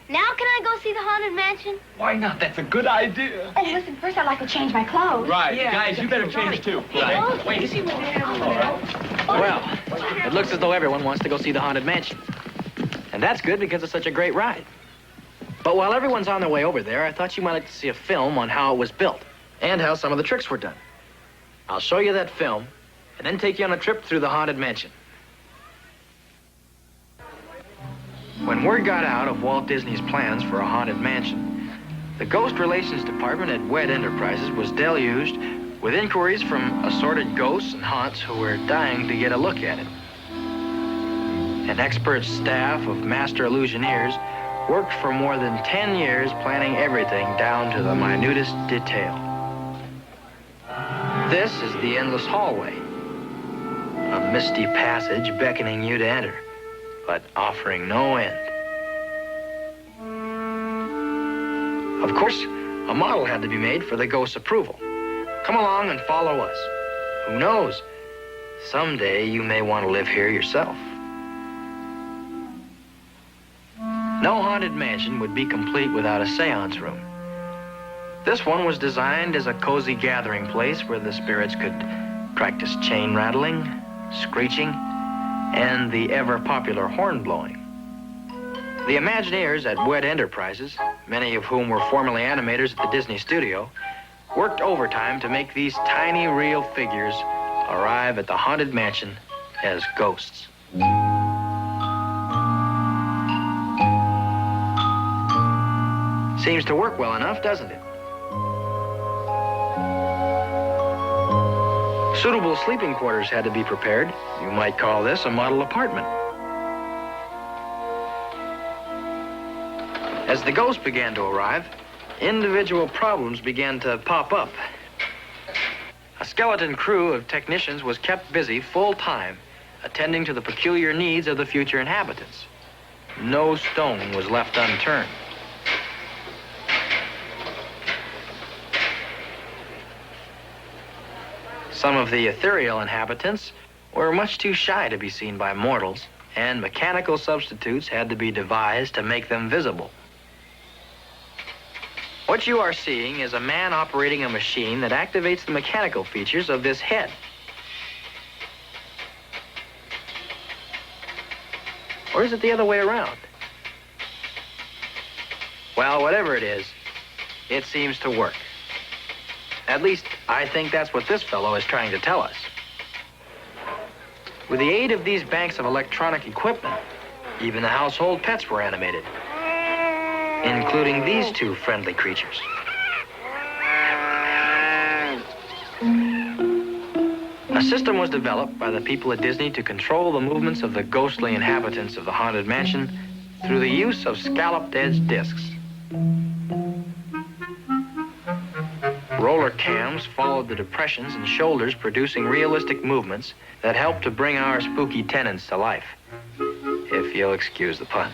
Now can I go see the Haunted Mansion? Why not? That's a good idea. Oh, listen, first I'd like to change my clothes. Right. Yeah. Guys, you better change too. Right. Wait, is he with Well, it looks as though everyone wants to go see the Haunted Mansion. And that's good because it's such a great ride. But while everyone's on their way over there, I thought you might like to see a film on how it was built and how some of the tricks were done. I'll show you that film and then take you on a trip through the Haunted Mansion. When word got out of Walt Disney's plans for a haunted mansion, the Ghost Relations Department at WED Enterprises was deluged with inquiries from assorted ghosts and haunts who were dying to get a look at it. An expert staff of master illusioneers worked for more than 10 years planning everything down to the minutest detail. This is the endless hallway, a misty passage beckoning you to enter, but offering no end. Of course, a model had to be made for the ghost's approval. Come along and follow us. Who knows? Someday you may want to live here yourself. No haunted mansion would be complete without a seance room. This one was designed as a cozy gathering place where the spirits could practice chain rattling, screeching, and the ever-popular horn blowing. The Imagineers at WED Enterprises, many of whom were formerly animators at the Disney studio, worked overtime to make these tiny real figures arrive at the Haunted Mansion as ghosts. Seems to work well enough, doesn't it? Suitable sleeping quarters had to be prepared. You might call this a model apartment. As the ghosts began to arrive, individual problems began to pop up. A skeleton crew of technicians was kept busy full-time, attending to the peculiar needs of the future inhabitants. No stone was left unturned. Some of the ethereal inhabitants were much too shy to be seen by mortals, and mechanical substitutes had to be devised to make them visible. What you are seeing is a man operating a machine that activates the mechanical features of this head. Or is it the other way around? Well, whatever it is, it seems to work. At least, I think that's what this fellow is trying to tell us. With the aid of these banks of electronic equipment, even the household pets were animated, including these two friendly creatures. A system was developed by the people at Disney to control the movements of the ghostly inhabitants of the Haunted Mansion through the use of scalloped-edge discs. Roller cams followed the depressions and shoulders, producing realistic movements that helped to bring our spooky tenants to life, if you'll excuse the pun.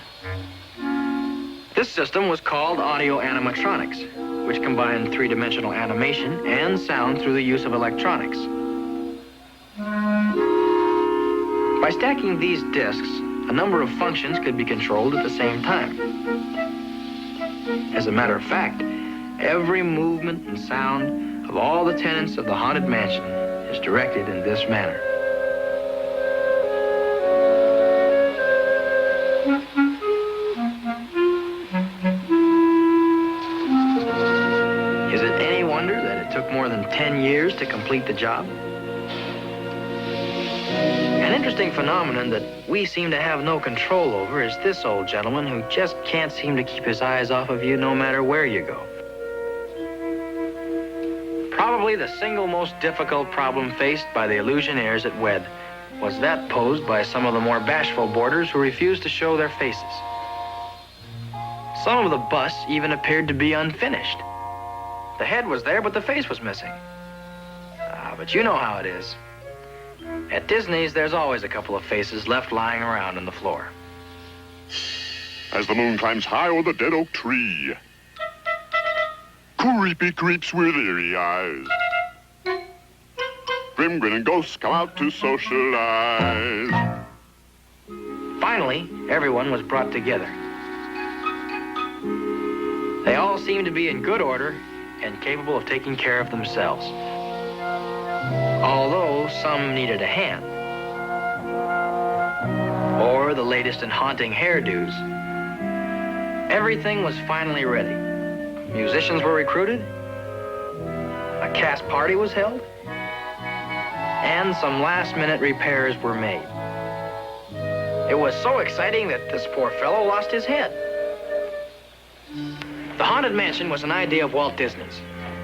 This system was called audio animatronics, which combined three-dimensional animation and sound through the use of electronics. By stacking these discs, a number of functions could be controlled at the same time. As a matter of fact, every movement and sound of all the tenants of the Haunted Mansion is directed in this manner. Is it any wonder that it took more than 10 years to complete the job? An interesting phenomenon that we seem to have no control over is this old gentleman who just can't seem to keep his eyes off of you no matter where you go. Probably the single most difficult problem faced by the Illusionaires at WED was that posed by some of the more bashful boarders who refused to show their faces. Some of the busts even appeared to be unfinished. The head was there, but the face was missing. But you know how it is. At Disney's, there's always a couple of faces left lying around on the floor. As the moon climbs high o'er the dead oak tree, creepy creeps with eerie eyes, grim grinning ghosts come out to socialize. Finally, everyone was brought together. They all seemed to be in good order and capable of taking care of themselves. Although some needed a hand. Or the latest in haunting hairdos. Everything was finally ready. Musicians were recruited. A cast party was held. And some last-minute repairs were made. It was so exciting that this poor fellow lost his head. The Haunted Mansion was an idea of Walt Disney's.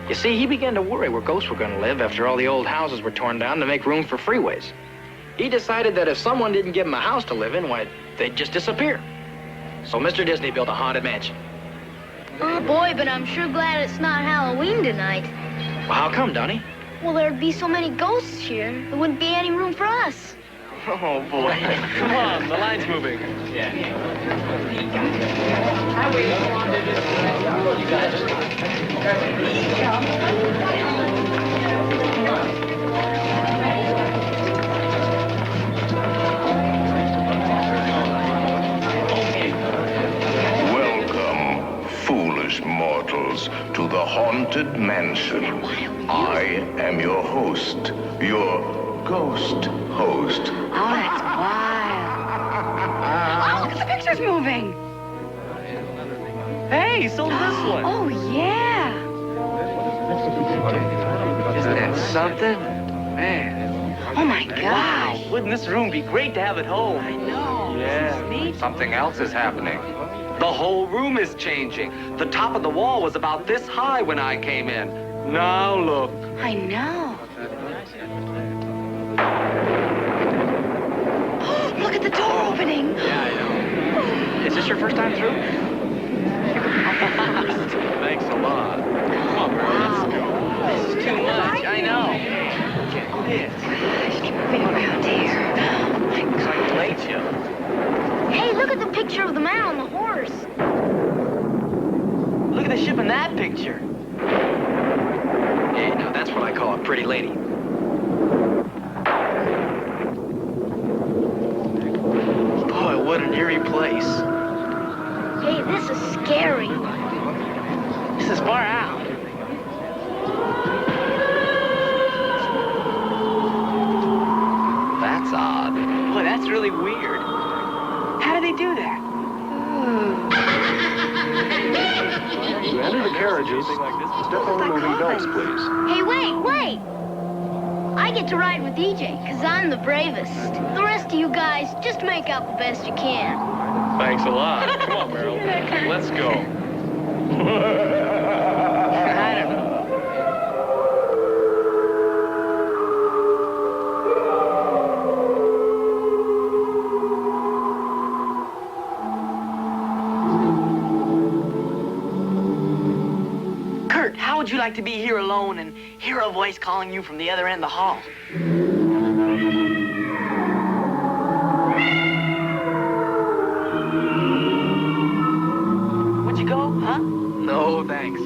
You see, he began to worry where ghosts were going to live after all the old houses were torn down to make room for freeways. He decided that if someone didn't give him a house to live in, why, they'd just disappear. So Mr. Disney built a Haunted Mansion. Oh, boy, but I'm sure glad it's not Halloween tonight. Well, how come, Donnie? Well, there'd be so many ghosts here, there wouldn't be any room for us. Oh, boy. Come on, the line's moving. Yeah. Welcome, foolish mortals, to the Haunted Mansion. I am your host, your ghost host. Oh, that's wild. Oh, look at the pictures moving. Hey, so this one. Oh, yeah. Isn't that something? Man. Oh, my gosh. Wouldn't this room be great to have at home? I know. Yeah. Neat. Something else is happening. The whole room is changing. The top of the wall was about this high when I came in. Now look. I know. Look at the door opening. Yeah, I know. Is this your first time through? Thanks a lot. Come on, girl, let's go. This is too much. I know. Gosh, keep moving around here. Looks like a late show. Hey, look at the picture of the man on the horse. Look at the ship in that picture. Hey, now that's what I call a pretty lady. Boy, what an eerie place. Hey, this is scary. This is far out. That's odd. Boy, that's really weird. How do they do that? To enter the carriages, step on the moving belts, please. Hey, wait. I get to ride with DJ, because I'm the bravest. The rest of you guys, just make out the best you can. Thanks a lot. Come on, Meryl. Let's go. I don't know. Kurt, how would you like to be here alone and hear a voice calling you from the other end of the hall? Would you go, huh? No, thanks.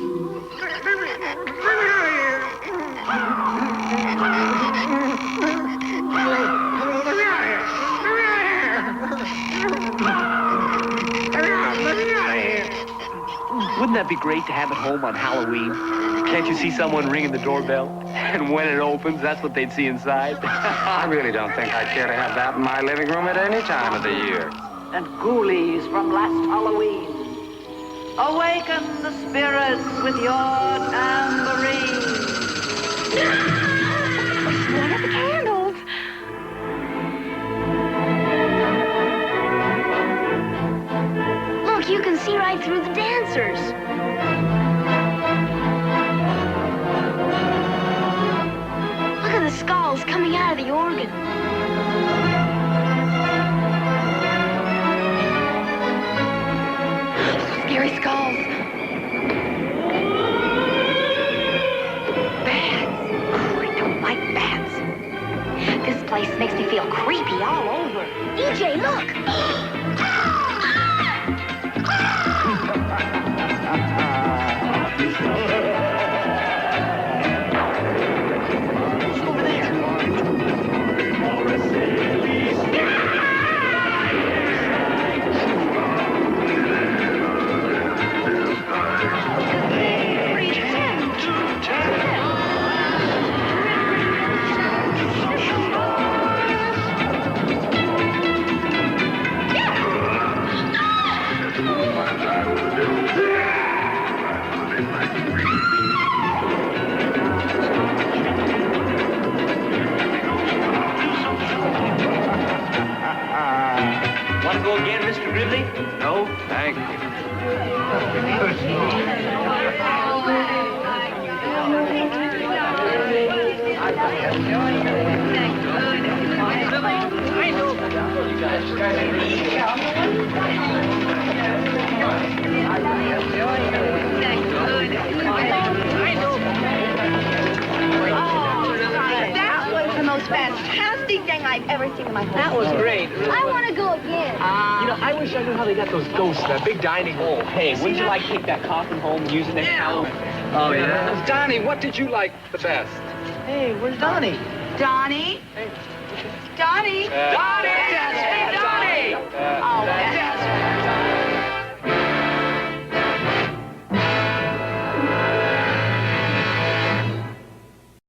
Wouldn't that be great to have at home on Halloween? Can't you see someone ringing the doorbell? And when it opens, that's what they'd see inside. I really don't think I'd care to have that in my living room at any time of the year. And ghoulies from last Halloween. Awaken the spirits with your tambourine. What are the candles? Look, you can see right through the dancers. Look at the skulls coming out of the organ. Scary skulls. Bats. Oh, I don't like bats. This place makes me feel creepy all over. DJ, look! Over there. Want to go again, Mr. Gridley? No, thank you. That was the most fantastic thing I've ever seen in my whole life. That was great. I want to go again. You know, I wish I knew how they got those ghosts in that big dining hall. Hey, wouldn't you like to take that coffin home and use it next Halloween? Oh, yeah? Donnie, what did you like the best? Hey, where's Donnie? Donnie? Donnie? Donnie!